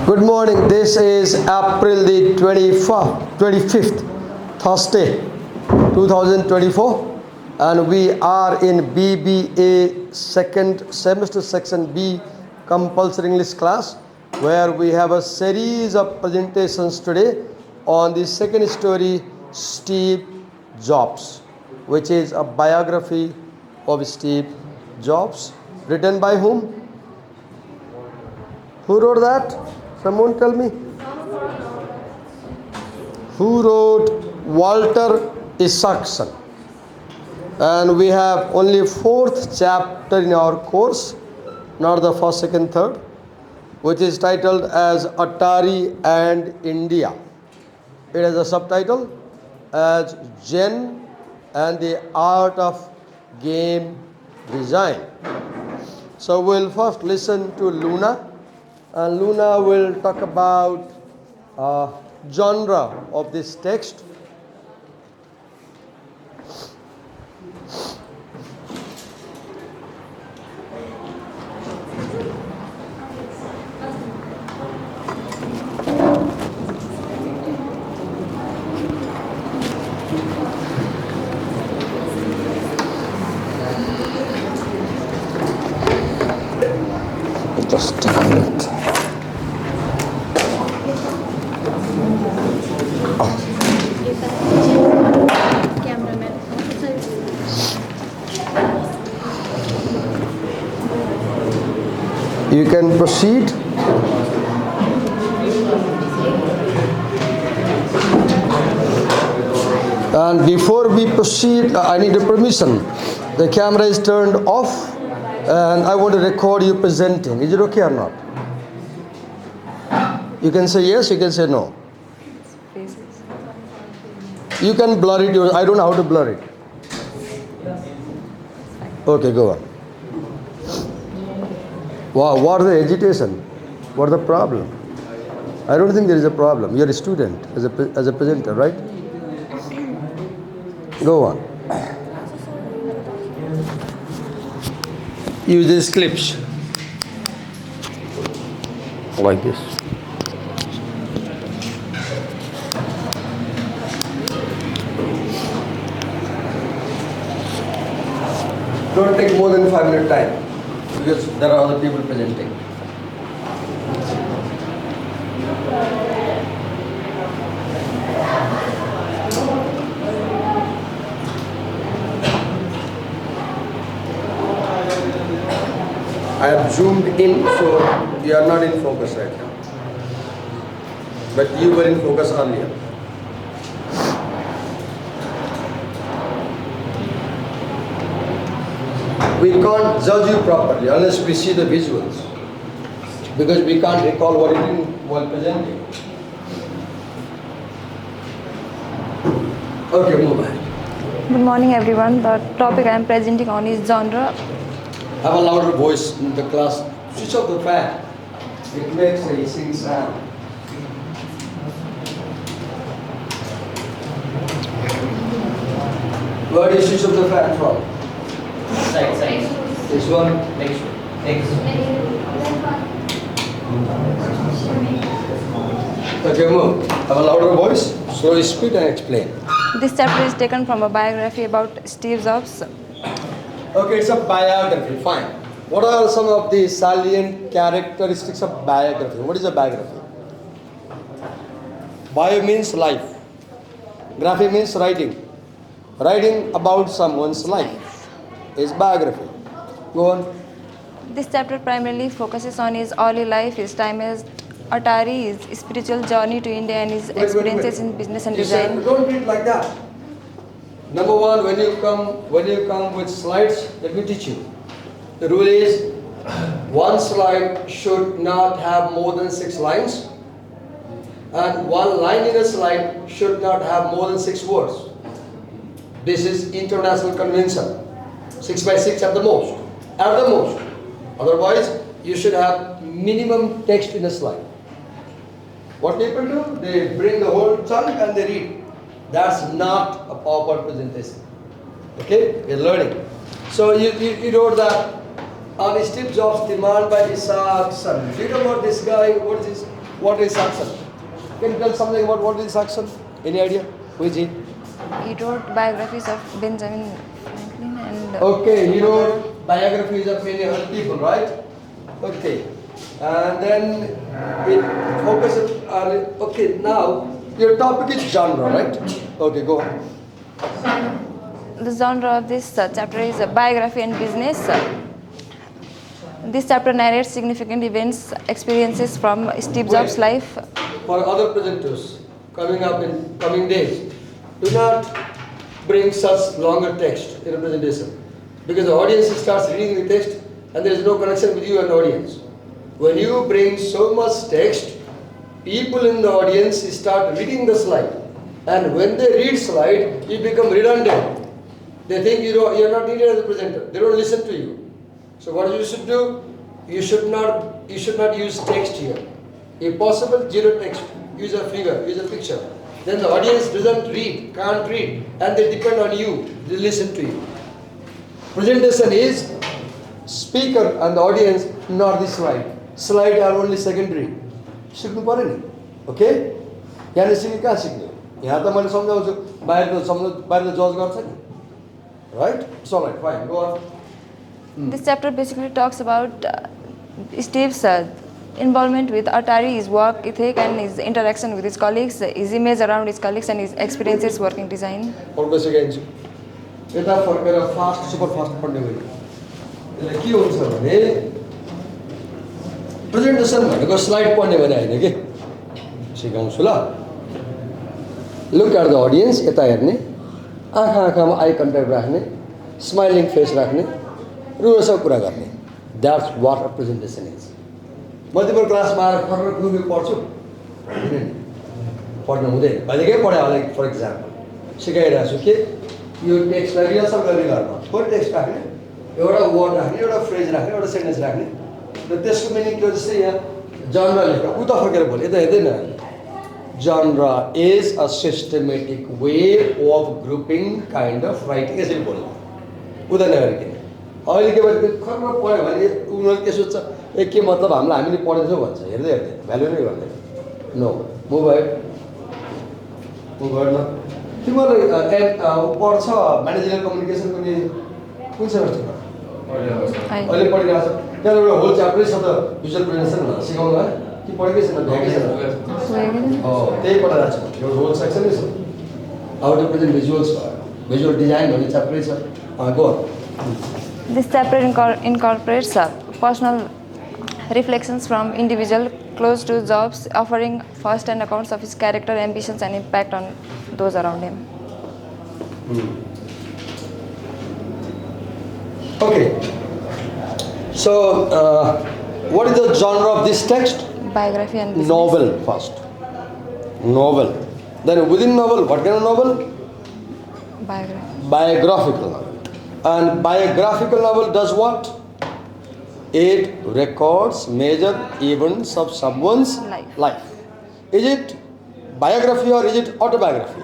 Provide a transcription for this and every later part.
Good morning. This is April the 25th, Thursday, 2024, and we are in BBA second semester section B compulsory English class, where we have a series of presentations today on the second story, Steve Jobs, which is a biography of Steve Jobs, written by whom? Who wrote that? Someone tell me. Who wrote? Walter Isaacson. And we have only fourth chapter in our course, not the first, second, third, which is titled as Atari and India. It has a subtitle as Zen and the Art of Game Design. So we'll first listen to Luna. And Luna will talk about genre of this text. Just a minute. You can proceed. And before we proceed, I need a permission. The camera is turned off and I want to record you presenting. Is it okay or not? You can say yes, you can say no. You can blur it. I don't know how to blur it. Okay, go on. Wow, what is the agitation? What is the problem? I don't think there is a problem. You're a student as a presenter, right? Go on. Use these clips. Like this. Don't take more than 5 minutes time, because there are other people presenting. I have zoomed in, so you are not in focus right now. But you were in focus earlier. We can't judge you properly unless we see the visuals, because we can't recall what you did while presenting. Okay, move on. Good morning, everyone. The topic I am presenting on is genre. Have a louder voice in the class. Switch off the fan. It makes a hissing sound. Where do you switch off the fan from? Side. This one? Next. Okay, move. Have a louder voice. Slowly speak and explain. This chapter is taken from a biography about Steve Jobs. Okay, it's a biography. Fine. What are some of the salient characteristics of biography? What is a biography? Bio means life. Graphy means writing. Writing about someone's life is biography. Go on. This chapter primarily focuses on his early life, his time as Atari, his spiritual journey to India, and his experiences in business and design. Don't read like that. Number one, when you come with slides, let me teach you. The rule is one slide should not have more than 6 lines, and one line in a slide should not have more than 6 words. This is international convention. 6 by 6 at the most. At the most. Otherwise, you should have minimum text in a slide. What people do, they bring the whole chunk and they read. That's not a PowerPoint presentation. Okay? We're learning. So you wrote that on Steve Jobs' demand by Isaacson. Do you know about this guy? What is Isaacson? Can you tell something about what is Isaacson? Any idea? Who is he? He wrote biographies of Benjamin Franklin and Okay, he wrote biographies of many other people, right? Okay. And then it focuses on, okay, now your topic is genre, right? Okay, go on. the genre of this chapter is biography and business. This chapter narrates significant events, experiences from Steve Jobs' life. For other presenters coming up in coming days, do not bring such longer text in a presentation, because the audience starts reading the text and there is no connection with you and the audience. When you bring so much text, people in the audience start reading the slide, and when they read slide, you become redundant. They think you are not needed as a presenter. They don't listen to you. So what you should do? You should not use text here. If possible, zero text. Use a figure, use a picture. Then the audience doesn't read, can't read, and they depend on you. They listen to you. Presentation is speaker and the audience, not the slide. Slide are only secondary. सिक्नु पर्यो नि, okay? यहाँ सिक्ने कहाँ सिक्ने? यहाँ त मैले सम्झाउँछु, बाहिर त जज गर्छ नि. Right? It's all right, fine, go on. This chapter basically talks about Steve's involvement with Atari, his work ethic and his interaction with his colleagues, his image around his colleagues and his experiences working design. अर्को second यता फर्केर fast super fast पढ्ने भयो. त्यसले के हुन्छ भने presentation भनेको स्लाइड पढ्ने भने होइन के, सिकाउँछु ल. लुक एट द अडियन्स, यता हेर्ने, आँखामा आई कन्ट्याक्ट राख्ने, स्माइलिङ फेस राख्ने, रुसँग कुरा गर्ने. That's what a presentation is. म तिम्रो क्लासमा आएर खर्र खुबी पढ्छु होइन नि, पढ्नु हुँदैन. कहिलेकै पढायो होला. फर इक्जाम्पल सिकाइरहेको छु के, यो टेक्स्टलाई रिहर्सल गर्ने घरमा थोरै टेक्स्ट राख्ने, एउटा वर्ड राख्ने, एउटा फ्रेज राख्ने, एउटा सेन्टेन्स राख्ने, र त्यसको मिनिङ के हो. जस्तै यहाँ जनरा लेख्दा उता फर्केर बोल्यो, यता हेर्दैन. Genre is a systematic way of grouping kind of writing. यसरी बोल्नु उता नगरिकन. अहिले के भन्छ, खर्र पढ्यो भने उनीहरू के सोध्छ, ए के मतलब हामीले पढेछौँ भन्छ. हेर्दै हेर्दैन, भ्यालु नै गर्दैन. नो, मुभ हेड न. तिमीहरूले पढ्छ म्यानेजरियल कम्युनिकेसनको नि कुन सेमेस्टरमा? अहिले पढिरहेको छ. त्यहाँ एउटा होल च्याप्टरै छ त भिजुअल प्रेजेन्टेसन सिकाउनु है कि पढेकै छैन, भ्याएकै छैन? त्यही पढाइरहेको छ. एउटा होल सेक्सनै छ how to present visuals, visual design भन्ने च्याप्टरै छ. गो. This chapter incorporates personal reflections from individual close to Jobs, offering first-hand accounts of his character, ambitions, and impact on those around him. Okay. So, what is the genre of this text? Biography and business. Novel first. Novel. Then within novel, what kind of novel? Biography. Biographical novel. And biographical novel does what? It records major events of someone's life. Is it biography or is it autobiography?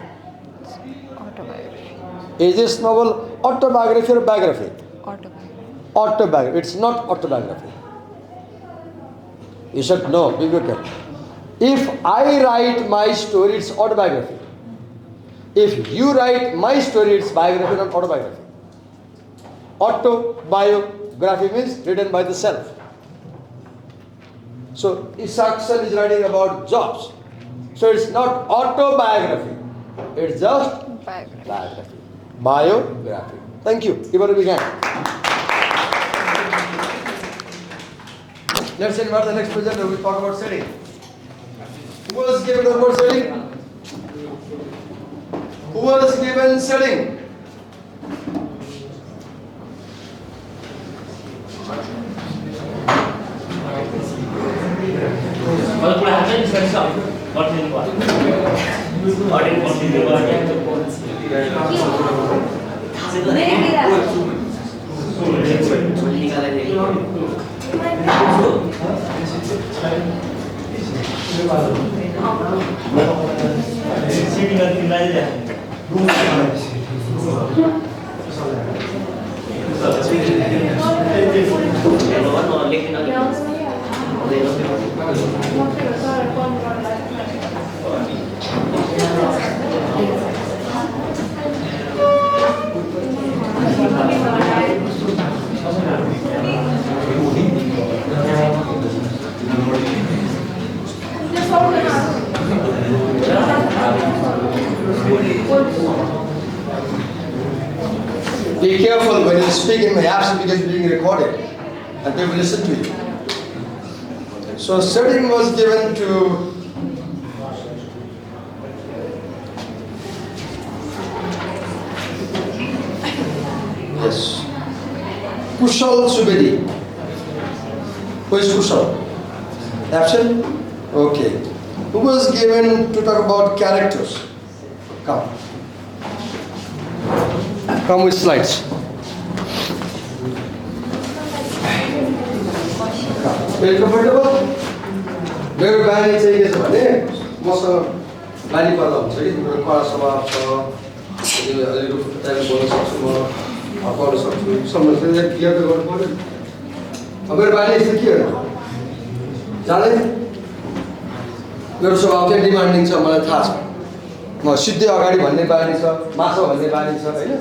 Autobiography. Is this novel autobiography or biography? Autobiography. Autobiography. It's not autobiography. You should know, be careful. If I write my story, it's autobiography. If you write my story, it's biography, not autobiography. Autobiography means written by the self. So Isaacson is writing about Jobs. So it's not autobiography. It's just biography. Biography. Thank you. Give her a big hand. Let's invite the next presenter. We'll talk about setting. Who was given the word setting? Who was given setting? Be careful when you speak in my absence because it's being recorded and they will listen to you. So setting was given to yes. Kushal Subedi. Who is Kushal? Absent? Okay. Who was given to talk about characters? Come. Come with slides. Very comfortable? मेरो बानी चाहिँ के छ भने मसँग बानी पर्दा हुन्छ कि तिम्रो कडा स्वभाव छ अलिक टाइम बोल्न सक्छु म पढ्न सक्छु समस्या क्लियर त गर्नु पर्यो अब मेरो बानी चाहिँ के हो जाने मेरो स्वभाव चाहिँ डिमान्डिङ छ मलाई थाहा छ म सिधै अगाडि भन्ने बानी छ माछा भन्ने बानी छ होइन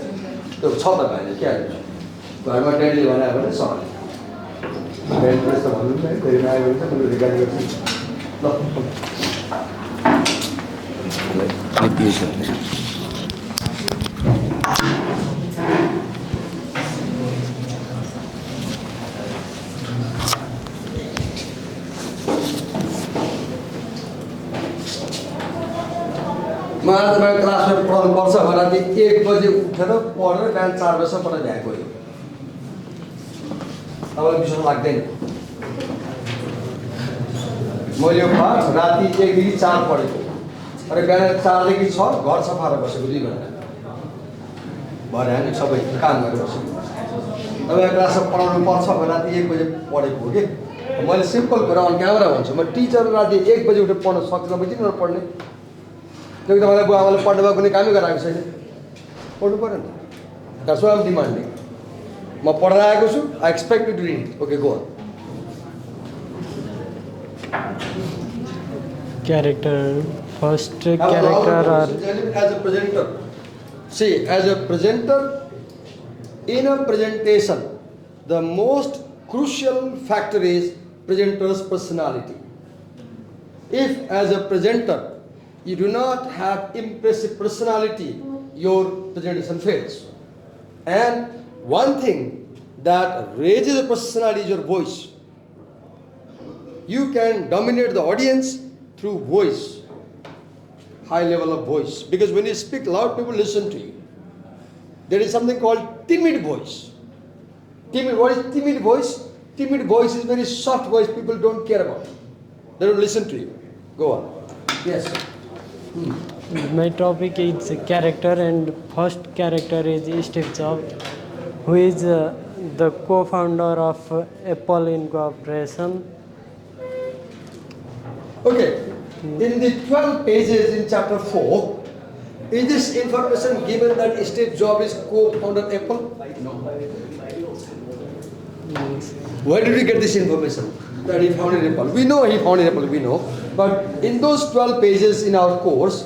त्यो छ त बानी के हाल्नु घरमा ड्याडीले बनायो भने सहर ड्याडी प्रेस त भन्नु नि फेरि नआयो भने चाहिँ मैले गाली गर्छु ल मलाई तपाईँको क्लासमा पढ्नु पर्छ राति 1 बजे उठेर पढेर बिहान 4 बजीसम्म पढाइ भ्याएको हो तपाईँलाई विश्वास लाग्दैन मैले यो पाठ राति 1 देखि 4 पढेको अरे बिहान 4 देखि 6 घर सफा गरेर बसेको 2 घन्टा भरे हामी सबै काम गरेर बसेको तपाईँको क्लासमा पढाउनु पर्छ राति 1 बजे पढेको हो कि मैले सिम्पल कुरा अन क्यामेरा भन्छु म टिचर राति 1 बजे उठेर पढ्न सक्दिनँ भने किन नपढ्ने त्यो तपाईँलाई बुवा आमाले पढ्नुमा कुनै कामै गराएको छैन पढ्नु पऱ्यो नि that's why I am demanding म पढेर आएको छु I expect to read okay go on character first character or as a presenter see as a presenter in a presentation the most crucial factor is presenter's personality if as a presenter you do not have impressive personality your presentation fails and one thing that raises a personality is your voice you can dominate the audience through voice high level of voice because when you speak loud people listen to you there is something called timid voice what is timid voice is very soft voice people don't care about they don't listen to you go on yes my topic is character and first character is Steve Jobs who is the co-founder of Apple Incorporation. Okay, in the 12 pages in chapter 4, is this information given that Steve Jobs is co-founder of Apple? No. Where did we get this information that he founded Apple? We know he founded Apple, we know. But in those 12 pages in our course,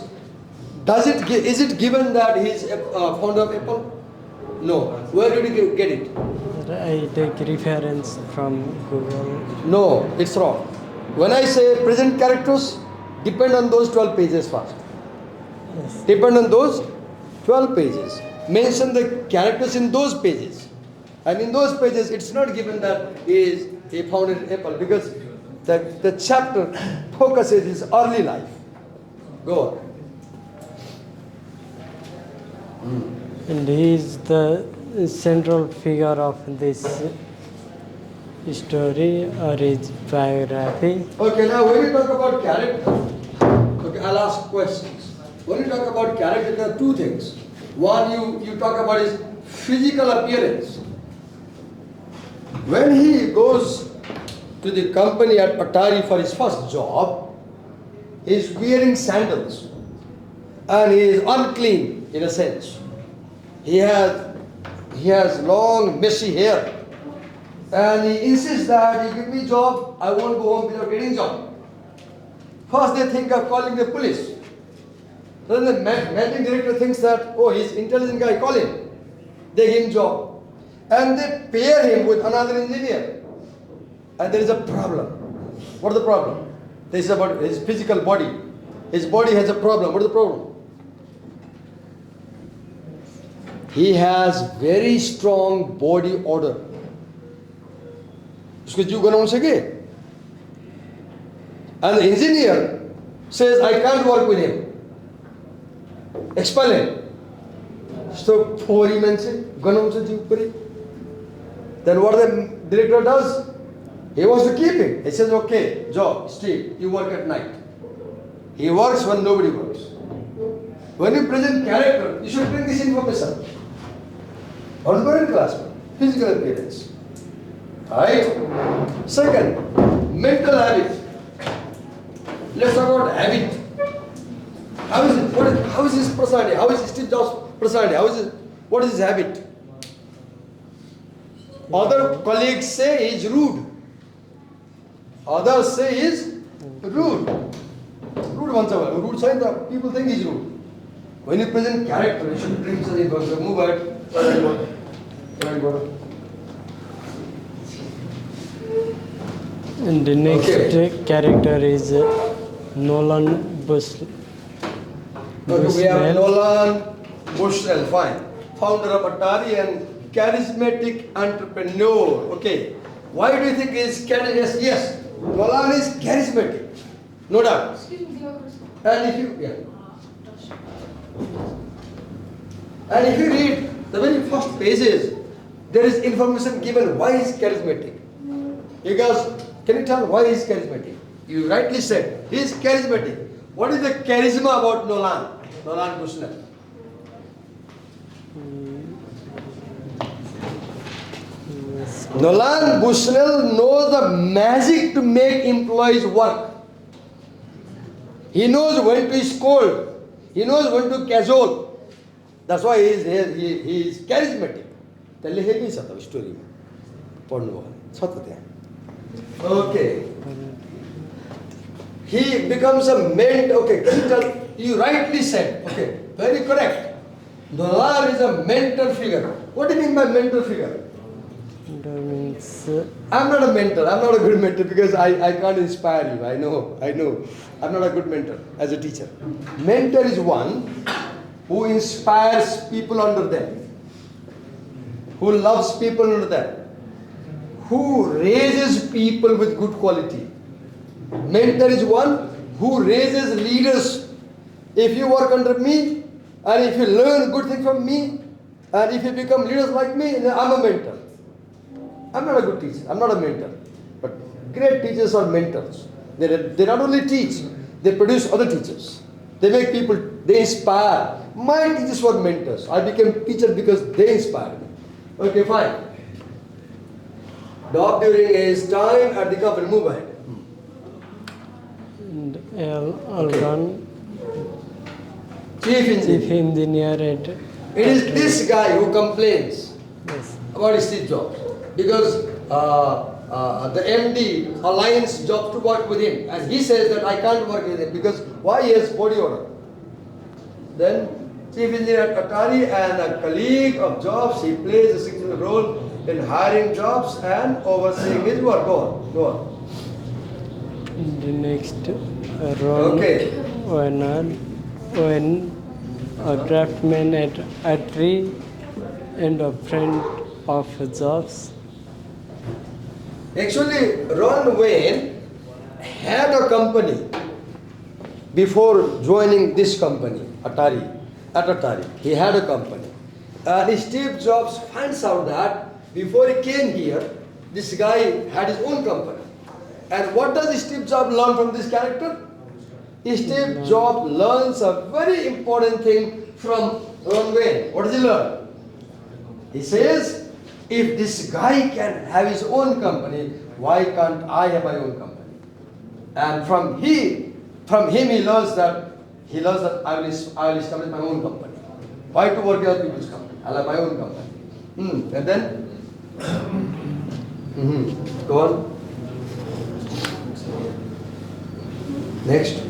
is it given that he is founder of Apple? No. Where did you get it? I take reference from Google. No, it's wrong. When I say present characters, depend on those 12 pages first. Yes. Depend on those 12 pages. Mention the characters in those pages. And in those pages, it's not given that he founded Apple because the chapter focuses his early life. Go on. And he is the central figure of this story or his biography. Okay, now when you talk about character, okay, I'll ask questions. When you talk about character, there are two things. One, you talk about his physical appearance. When he goes to the company at Atari for his first job, he is wearing sandals and he is unclean in a sense. He has long messy hair And he insists that you give me job, I won't go home without getting job. First they think of calling the police. Then the managing director thinks that, oh, he's intelligent guy, call him. They give him job. And they pair him with another engineer. And there is a problem. What is the problem? This is about his physical body. His body has a problem. What is the problem? He has very strong body odor. उसको जीव गनाउन सके. And the engineer says, I can't work with him. Expel him. So poor immense ganaun se जीव परी. Then what the director does? He wants to keep him. He says, okay, Joe, Steve, you work at night. He works when nobody works. When you present character, you should bring this information. Or the current class, physical appearance. Right? Second, mental habit. Let's talk about habit. How is it? How is his personality? How is Steve Jobs' personality? What is his habit? Other colleagues say he is rude. Others say he is rude. Rude once a while. Rude sign, the people think he is rude. When you present character, you should bring something for the move ahead. And the next character is Nolan Bushnell. Okay, we have Nolan Bushnell, fine. Founder of Atari and charismatic entrepreneur. Okay. Why do you think he is charismatic? Yes. Nolan is charismatic. No doubt. And if you read the very first pages, there is information given why he is charismatic. Because, can you tell why he is charismatic? You rightly said, he is charismatic. What is the charisma about Nolan Bushnell? Nolan Bushnell knows the magic to make employees work. He knows when to scold. He knows when to cajole. That's why he is charismatic. Tell me something story. Okay. He becomes a mentor. Okay, you rightly said. Okay, very correct. Nolan is a mentor figure. What do you mean by mentor figure? That means I'm not a mentor. I'm not a good mentor because I can't inspire you. I know. I'm not a good mentor as a teacher. Mentor is one who inspires people under them, who loves people under them, who raises people with good quality. Mentor is one who raises leaders. If you work under me and if you learn good things from me and if you become leaders like me, then I'm a mentor. I'm not a good teacher. I'm not a mentor. But great teachers are mentors. They not only teach, they produce other teachers. They make people, they inspire. My teachers were mentors. I became teacher because they inspired me. Okay, fine. Job during his time at the company. Move ahead. and Alron, Chief engineer at It is this guy who complains about Steve Jobs because the MD aligns Jobs to work with him, and he says that I can't work with him because why? He has body odor. Then chief engineer at Atari and a colleague of Jobs, he plays a significant role in hiring Jobs and overseeing his work. Go on. The next Ron Owen, a craftsman at Atari and a friend of Jobs. Actually, Ron Wayne had a company before joining this company, Atari. He had a company. And Steve Jobs finds out that before he came here, this guy had his own company. And what does Steve Jobs learn from this character? Steve Jobs learns a very important thing from Ron Wayne. What does he learn? He says, if this guy can have his own company, why can't I have my own company? And from him he learns that I will establish my own company. Why to work in other people's company? I'll have my own company. And then Go on. Next.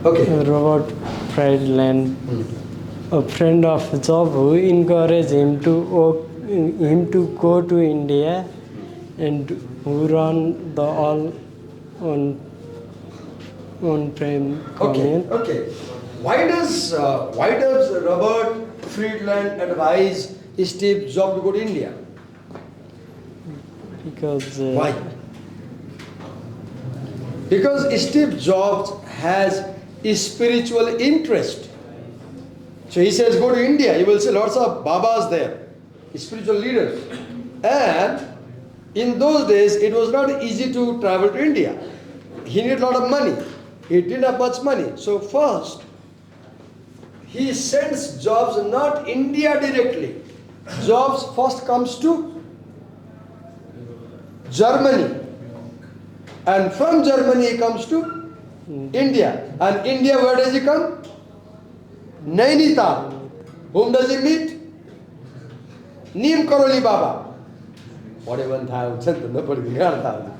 Okay. Robert Friedland, a friend of Job, who encouraged him to go to India, and who run the all on-prem commune. Okay. Why does Robert Friedland advise Steve Jobs to go to India? Because Why? Because Steve Jobs has a spiritual interest. So he says, go to India. You will see lots of Babas there, spiritual leaders. And in those days, it was not easy to travel to India. He needed a lot of money. He didn't have much money. So first, he sends Jobs not India directly. Jobs first comes to Germany. And from Germany he comes to India. And India, where does he come? Nainital. Whom does he meet? Neem Karoli Baba. Whatever thousand, nobody can character.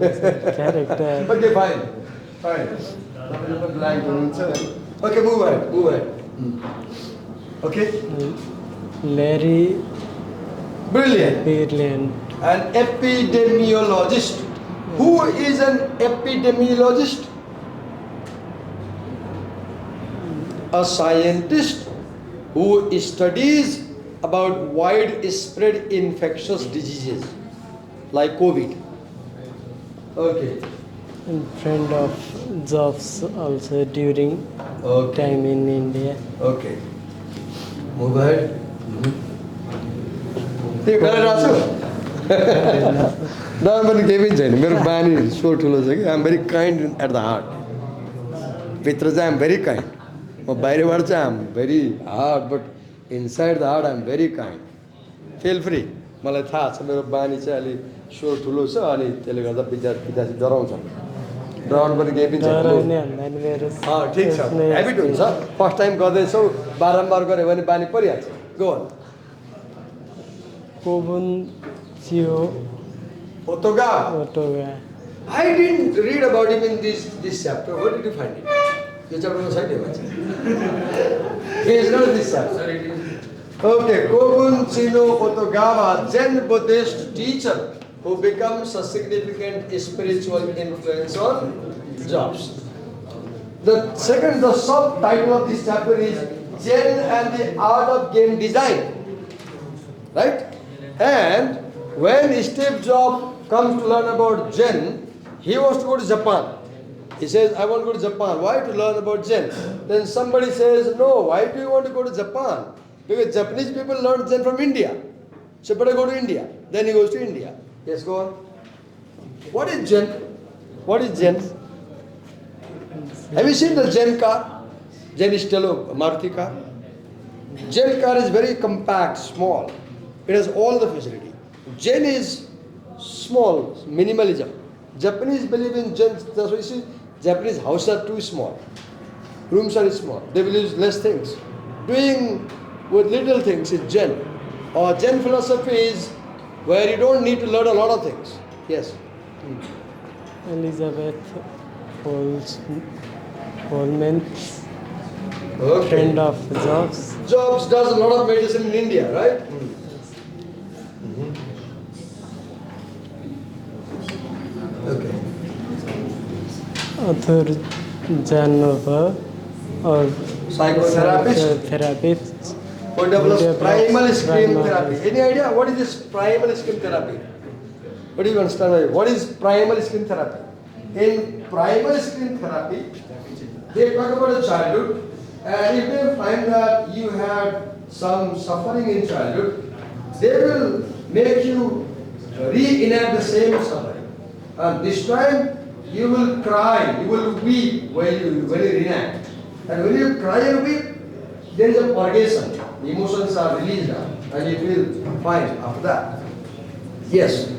Okay, fine. Okay, move ahead. Okay? Larry Brilliant. An epidemiologist. Who is an epidemiologist? A scientist who studies about widespread infectious diseases like COVID. Okay. and friend of Jobs also during time in India. Okay. Move ahead. त्यो गरेर आएको छु normally केही पनि छैन मेरो बानी सो ठुलो छ कि I'm very kind at the heart भित्र चाहिँ आइएम भेरी काइन्ड म बाहिरबाट चाहिँ I'm very hard but inside the heart I'm very kind feel free मलाई थाहा छ मेरो बानी चाहिँ अलि स्वर ठुलो छ अनि त्यसले गर्दा पिताजी डराउँछ डराउनु पनि केही पनि छैन ठिक छ हेबिट हुन्छ फर्स्ट टाइम गर्दैछौ बारम्बार गऱ्यो भने बानी परिहाल्छ गो अन Kobuncio Otoga. I didn't read about him in this chapter. Where did you find it? This chapter was cited. He is not this chapter. Okay, Kobuncio Otogawa, Zen Buddhist teacher who becomes a significant spiritual influence on Jobs. The subtitle of this chapter is Zen and the Art of Game Design. Right? And when Steve Jobs comes to learn about Zen, he wants to go to Japan. He says, I want to go to Japan. Why? To learn about Zen. Then somebody says, no, why do you want to go to Japan? Because Japanese people learn Zen from India. So better go to India. Then he goes to India. Yes, go on. What is Zen? What is Zen? Have you seen the Zen car? Zen is still a Maruti car. Zen car is very compact, small. It has all the facility. Zen is small, minimalism. Japanese believe in Zen. That's why you see, Japanese houses are too small. Rooms are small. They will use less things. Doing with little things is Zen. Or Zen philosophy is where you don't need to learn a lot of things. Yes. Elizabeth Holman, Okay. friend of Jobs. Jobs does a lot of medicine in India, right? Okay. Arthur Janova, or Psychotherapist. Who develops primal scream therapy. Any idea what is this primal scream therapy? What do you understand? What is primal scream therapy? In primal scream therapy, they talk about a childhood, and if they find that you had some suffering in childhood, they will make you reenact the same suffering. And this time you will cry, you will weep when you reenact. And when you cry and weep, there is a purgation. The emotions are released and you feel fine after that. Yes.